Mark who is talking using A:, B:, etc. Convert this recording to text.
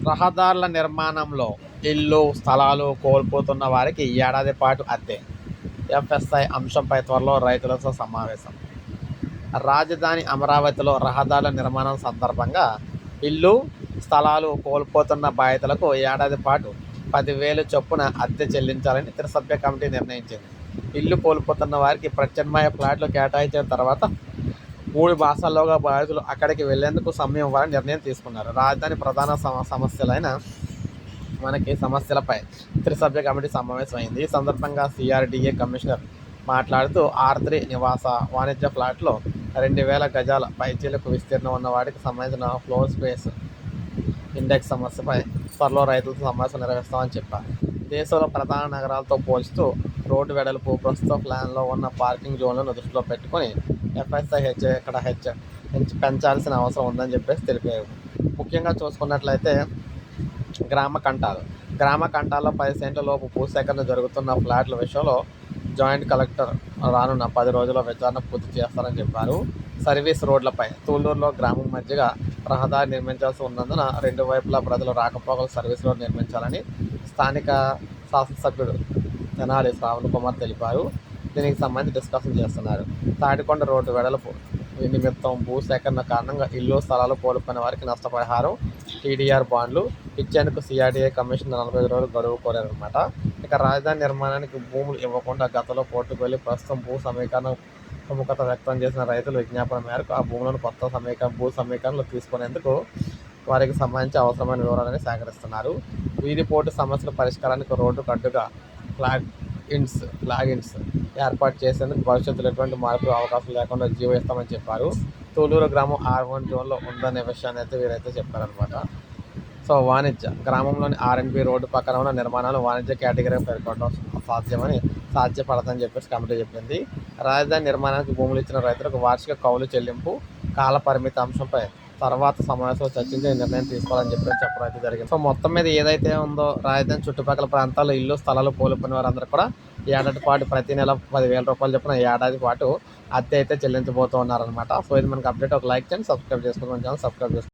A: రహదారుల నిర్మాణంలో ఇల్లు, స్థలాలు కోల్పోతున్న వారికి ఏడాది పాటు అద్దె. ఎఫ్ఎస్ఐ అంశంపై త్వరలో రైతులతో సమావేశం. రాజధాని అమరావతిలో రహదారుల నిర్మాణం సందర్భంగా ఇల్లు, స్థలాలు కోల్పోతున్న బాధితులకు ఏడాది పాటు 10,000 చొప్పున అద్దె చెల్లించాలని త్రిసభ్య కమిటీ నిర్ణయించింది. ఇల్లు కోల్పోతున్న వారికి ప్రత్యామ్నాయ ఫ్లాట్లు కేటాయించిన తర్వాత 3 మాసాల్లోగా బాధితులు అక్కడికి వెళ్లేందుకు సమయం ఇవ్వాలని నిర్ణయం తీసుకున్నారు. రాజధాని ప్రధాన సమస్యలైన సమస్యలపై త్రిసభ్య కమిటీ సమావేశమైంది. ఈ సందర్భంగా సిఆర్డీఏ కమిషనర్ మాట్లాడుతూ R3 నివాస వాణిజ్య ఫ్లాట్లో 2,000 గజాల పైచీలకు విస్తీర్ణం ఉన్న వాటికి సంబంధించిన ఫ్లోర్ స్పేస్ ఇండెక్స్ సమస్యపై త్వరలో రైతులతో సమావేశం నిర్వహిస్తామని చెప్పారు. దేశంలో ప్రధాన నగరాలతో పోల్చుతూ రోడ్డు వెడల్పు, ప్రస్తుత ప్లాన్లో ఉన్న పార్కింగ్ జోన్లను దృష్టిలో పెట్టుకుని ఎఫ్ఎస్ఐ పెంచాల్సిన అవసరం ఉందని తెలిపారు. ముఖ్యంగా చూసుకున్నట్లయితే గ్రామ కంటాల్లో 10 సెంట్ల లోపు భూసేకరణ జరుగుతున్న ఫ్లాట్ల విషయంలో జాయింట్ కలెక్టర్ రానున్న 10 రోజుల్లో విచారణ పూర్తి చేస్తారని చెప్పారు. సర్వీస్ రోడ్లపై తూళ్లూరులో గ్రామం మధ్యగా రహదారి నిర్మించాల్సి ఉన్నందున 2 వైపులా ప్రజలు రాకపోకలు సర్వీస్ రోడ్ నిర్మించాలని స్థానిక శాసనసభ్యుడు తెనాలి శ్రావణ్ కుమార్ తెలిపారు. దీనికి సంబంధించి డిస్కషన్ చేస్తున్నారు. తాడికొండ రోడ్డు వెడల్పు నిమిత్తం భూసేకరణ కారణంగా ఇల్లు, స్థలాలు కోల్పోయిన వారికి నష్టపరిహారం, టీడీఆర్ బాండ్లు ఇచ్చేందుకు సిఆర్డీఏ కమిషన్ 45 రోజులు గడువు కోరారన్నమాట. ఇక రాజధాని నిర్మాణానికి భూములు ఇవ్వకుండా గతంలో కోర్టుకు వెళ్లి ప్రస్తుతం భూ సమీకరణ సుముఖత వ్యక్తం చేసిన రైతుల విజ్ఞాపన మేరకు ఆ భూములను కొత్త భూ సమీకరణలు తీసుకునేందుకు వారికి సంబంధించి అవసరమైన వివరాలను సేకరిస్తున్నారు. వీధిపోటు సమస్యల పరిష్కారానికి రోడ్డుకు అడ్డుగా ఫ్లాగ్-ఇన్స్ ఏర్పాటు చేసేందుకు భవిష్యత్తులో ఎటువంటి మార్పులు అవకాశం లేకుండా జీవో ఇస్తామని చెప్పారు. తూలూరు గ్రామం R1 జోన్లో ఉందనే విషయాన్ని అయితే వీరైతే చెప్పారనమాట. సో వాణిజ్య గ్రామంలోని R&B రోడ్డు పక్కన ఉన్న నిర్మాణాలు వాణిజ్య కేటగిరీగా పేర్కొనడం సాధ్యపడదని కమిటీ చెప్పింది. రాజధాని నిర్మాణానికి భూములు ఇచ్చిన రైతులకు వార్షిక కౌలు చెల్లింపు కాల పరిమితి అంశంపై తర్వాత సమావేశంలో చర్చించి నిర్ణయం తీసుకోవాలని చెప్పడం అయితే జరిగింది. సో మొత్తం మీద ఏదైతే ఉందో రాజధాని చుట్టుపక్కల ప్రాంతాల్లో ఇల్లు, స్థలాలు కోల్పోయిన వారందరూ కూడా ఏడాది పాటు ప్రతి నెల 10,000 రూపాయలు చొప్పున ఏడాది పాటు అద్దె అయితే చెల్లించబోతున్నారనమాట. సో ఇది మనకు అప్డేట్. ఒక లైక్ చేయండి, సబ్స్క్రైబ్ చేసుకోండి, సబ్స్క్రైబ్ చేసుకోండి.